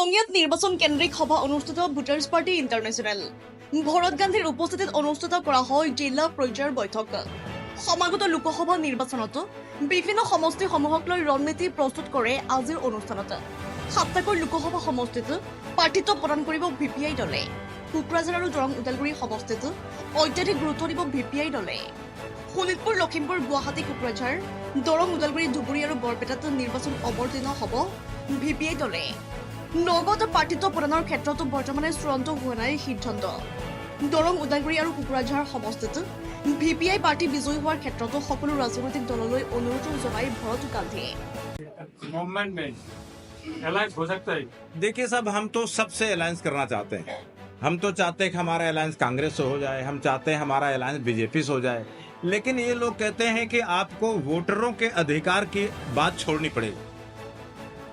রঙিয়াত নির্বাচন কেন্দ্রিক সভা অনুষ্ঠিত ভোটার্স পার্টি ইন্টারন্যাশনাল ভরত গান্ধীর উপস্থিতিত অনুষ্ঠিত করা হয় জিলা পর্যায়ের বৈঠক। সমাগত লোকসভা নির্বাচনত বিভিন্ন সমষ্টিসমূহক লৈ রণনীতি প্রস্তুত করে আজির অনুষ্ঠানত। সাতটাকৈ লোকসভা সমষ্টিত প্ৰাৰ্থিত্ব প্ৰদান কৰিব ভিপিআই দলে। কোকৰাঝাৰ আৰু দৰং ওদালগুৰি সমষ্টিত অত্যাধিক গুৰুত্ব দিব ভিপিআই দলে। শোণিতপুৰ, লখিমপুৰ, গুৱাহাটী, কোকৰাঝাৰ, দৰং, ওদালগুৰি, ধুবুৰী আৰু বৰপেটাত নিৰ্বাচন অৱতীৰ্ণ হ'ব ভিপিআই দলে। নগাঁৱত প্ৰাৰ্থিত্ব প্ৰদানৰ ক্ষেত্ৰত বৰ্তমানে চূড়ান্ত হোৱা নাই সিদ্ধান্ত। দৰং, ওদালগুৰি আৰু কোকৰাঝাৰ সমষ্টিত ভিপিআই পাৰ্টি বিজয়ী হোৱাৰ ক্ষেত্ৰত সকলো ৰাজনৈতিক দললৈ অনুৰোধ জনাই ভৰত গান্ধীয়ে। गवर्नमेंट में अलायंस हो सकता है। देखिए साहब, हम तो सबसे अलायंस करना चाहते हैं। हम तो चाहते हैं कि हमारा अलायंस कांग्रेस से हो जाए, हम चाहते हैं हमारा अलायंस बीजेपी से हो जाए, लेकिन ये लोग कहते हैं कि आपको वोटरों के अधिकार की बात छोड़नी पड़ेगी।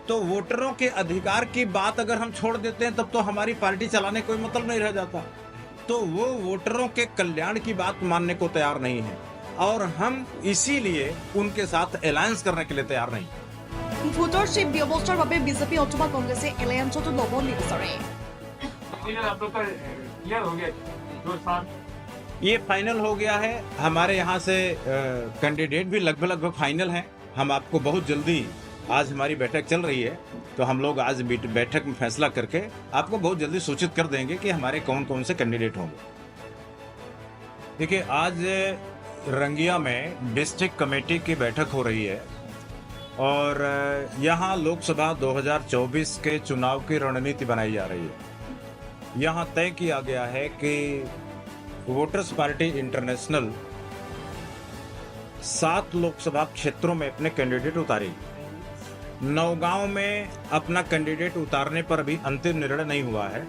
तो वोटरों के अधिकार की बात अगर हम छोड़ देते हैं तब तो हमारी पार्टी चलाने कोई मतलब नहीं रह जाता। तो वो वोटरों के कल्याण की बात मानने को तैयार नहीं है और हम इसीलिए उनके साथ अलायंस करने के लिए तैयार नहीं। ভোটাৰশ্বিপ ব্যৱস্থাৰ বাবে বিজেপি অথবা কংগ্ৰেছে এলায়েন্সত ল'ব নিবিচাৰে। आप लोग का क्लियर हो गया जो साथ ये फाइनल हो गया है। हमारे यहाँ से कैंडिडेट भी लगभग फाइनल हैं। हम आपको बहुत जल्दी, आज हमारी बैठक चल रही है तो हम लोग आज बैठक में फैसला करके आपको बहुत जल्दी सूचित कर देंगे कि हमारे कौन कौन से कैंडिडेट होंगे। देखिए, आज रंगिया में डिस्ट्रिक्ट कमेटी की बैठक हो रही है और यहाँ लोकसभा 2024 के चुनाव की रणनीति बनाई जा रही है। यहाँ तय किया गया है कि वोटर्स पार्टी इंटरनेशनल 7 लोकसभा क्षेत्रों में अपने कैंडिडेट उतारेगी। नौगांव में अपना कैंडिडेट उतारने पर अभी अंतिम निर्णय नहीं हुआ है।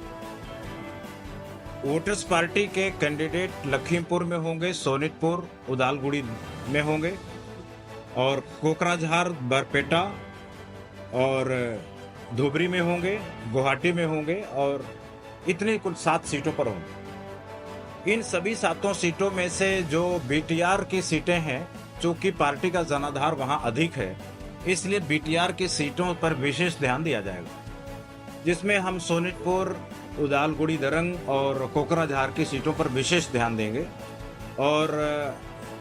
वोटर्स पार्टी के कैंडिडेट लखीमपुर में होंगे, सोनितपुर, उदालगुड़ी में होंगे और कोकराझार, बरपेटा और धुबरी में होंगे, गुवाहाटी में होंगे और इतनी कुल 7 सीटों पर होंगे। इन सभी 7 सीटों में से जो बीटीआर की सीटें हैं, चूंकि पार्टी का जनाधार वहां अधिक है, इसलिए बीटीआर की सीटों पर विशेष ध्यान दिया जाएगा, जिसमें हम सोनितपुर, उदालगुड़ी, दरंग और कोकराझार की सीटों पर विशेष ध्यान देंगे। और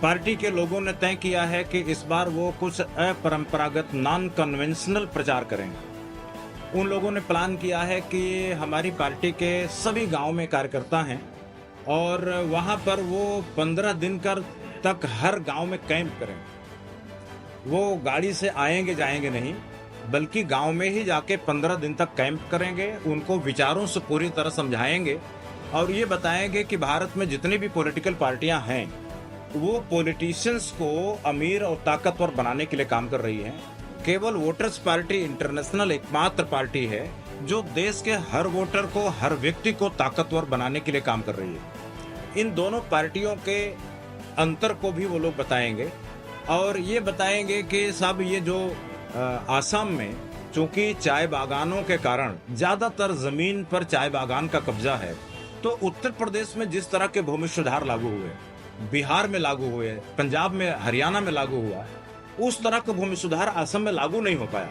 पार्टी के लोगों ने तय किया है कि इस बार वो कुछ अपरंपरागत नॉन कन्वेंशनल प्रचार करेंगे। उन लोगों ने प्लान किया है कि हमारी पार्टी के सभी गांव में कार्यकर्ता हैं और वहां पर वो 15 दिन तक हर गांव में कैंप करेंगे। वो गाड़ी से आएंगे जाएंगे नहीं, बल्कि गांव में ही जाके 15 दिन तक कैंप करेंगे, उनको विचारों से पूरी तरह समझाएंगे और ये बताएंगे कि भारत में जितनी भी पॉलिटिकल पार्टियां हैं वो पॉलिटिशियंस को अमीर और ताकतवर बनाने के लिए काम कर रही हैं। केवल वोटर्स पार्टी इंटरनेशनल एकमात्र पार्टी है जो देश के हर वोटर को, हर व्यक्ति को ताकतवर बनाने के लिए काम कर रही है। इन दोनों पार्टियों के अंतर को भी वो लोग बताएंगे और ये बताएंगे कि साहब, ये जो आसाम में चूंकि चाय बागानों के कारण ज्यादातर जमीन पर चाय बागान का कब्जा है, तो उत्तर प्रदेश में जिस तरह के भूमि सुधार लागू हुए, बिहार में लागू हुए, पंजाब में, हरियाणा में लागू हुआ, उस तरह का भूमि सुधार असम में लागू नहीं हो पाया।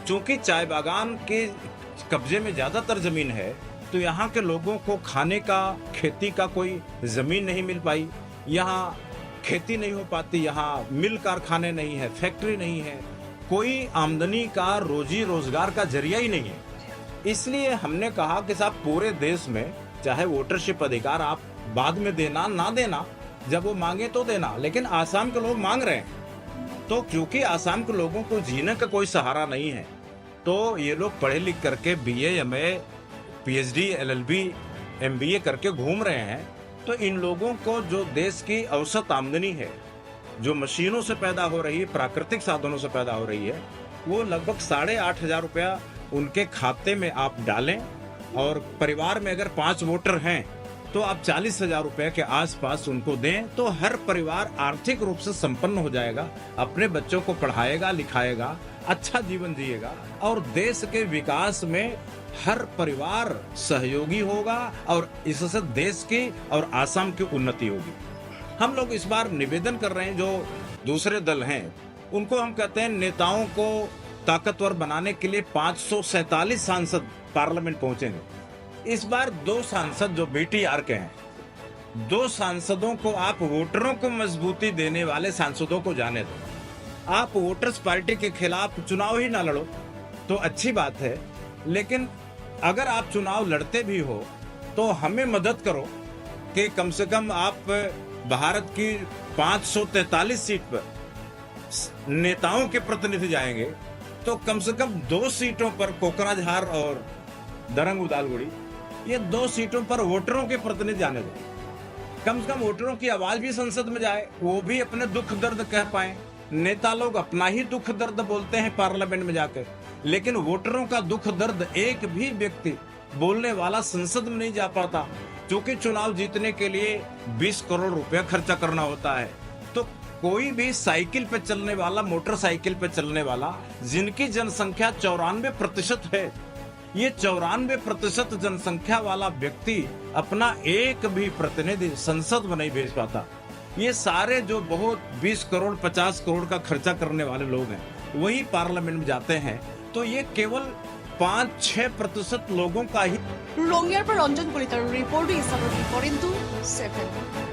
चूंकि चाय बागान के कब्जे में ज्यादातर जमीन है, तो यहाँ के लोगों को खाने का, खेती का कोई जमीन नहीं मिल पाई, यहाँ खेती नहीं हो पाती, यहाँ मिल कारखाने नहीं है, फैक्ट्री नहीं है, कोई आमदनी का, रोजी रोजगार का जरिया ही नहीं है। इसलिए हमने कहा कि साहब, पूरे देश में चाहे वोटरशिप अधिकार आप बाद में देना ना देना, जब वो मांगे तो देना, लेकिन आसाम के लोग मांग रहे हैं। तो क्योंकि आसाम के लोगों को जीने का कोई सहारा नहीं है, तो ये लोग पढ़े लिख करके BA, MA, PhD, LLB, MBA करके घूम रहे हैं। तो इन लोगों को जो देश की औसत आमदनी है, जो मशीनों से पैदा हो रही है, प्राकृतिक साधनों से पैदा हो रही है, वो लगभग 8,500 रुपया उनके खाते में आप डालें और परिवार में अगर 5 वोटर हैं तो आप 40,000 रुपए के आसपास उनको दें, तो हर परिवार आर्थिक रूप से संपन्न हो जाएगा, अपने बच्चों को पढ़ाएगा, लिखाएगा, अच्छा जीवन जिएगा और देश के विकास में हर परिवार सहयोगी होगा और इससे देश की और आसाम की उन्नति होगी। हम लोग इस बार निवेदन कर रहे हैं, जो दूसरे दल हैं उनको हम कहते हैं, नेताओं को ताकतवर बनाने के लिए 547 सांसद पार्लियामेंट पहुंचेंगे। इस बार 2 सांसद जो बीटीआर के हैं, 2 सांसदों को आप वोटरों को मजबूती देने वाले सांसदों को जाने दो। आप वोटर्स पार्टी के खिलाफ चुनाव ही ना लड़ो तो अच्छी बात है, लेकिन अगर आप चुनाव लड़ते भी हो तो हमें मदद करो कि कम से कम आप भारत की 543 सीट पर नेताओं के प्रतिनिधि जाएंगे तो कम से कम 2 सीटों पर कोकराझार और दरंग उदालगुड़ी, ये 2 सीटों पर वोटरों के प्रतिनिधि जाने दो। कम से कम वोटरों की आवाज भी संसद में जाए, वो भी अपने दुख दर्द कह पाए। नेता लोग अपना ही दुख दर्द बोलते हैं पार्लियामेंट में जाकर, लेकिन वोटरों का दुख दर्द एक भी व्यक्ति बोलने वाला संसद में नहीं जा पाता, क्योंकि चुनाव जीतने के लिए 20 करोड़ रुपया खर्चा करना होता है। तो कोई भी साइकिल पे चलने वाला, मोटरसाइकिल पे चलने वाला, जिनकी जनसंख्या 94% है, ये 94% जनसंख्या वाला व्यक्ति अपना एक भी प्रतिनिधि संसद में नहीं भेज पाता। ये सारे जो बहुत 20 करोड़ 50 करोड़ का खर्चा करने वाले लोग हैं, वही पार्लियामेंट में जाते हैं, तो ये केवल 5-6% लोगों का ही। रंगियार पर रंजन कलितार रिपोर्ट, इसागर बिपरिन्तु 7।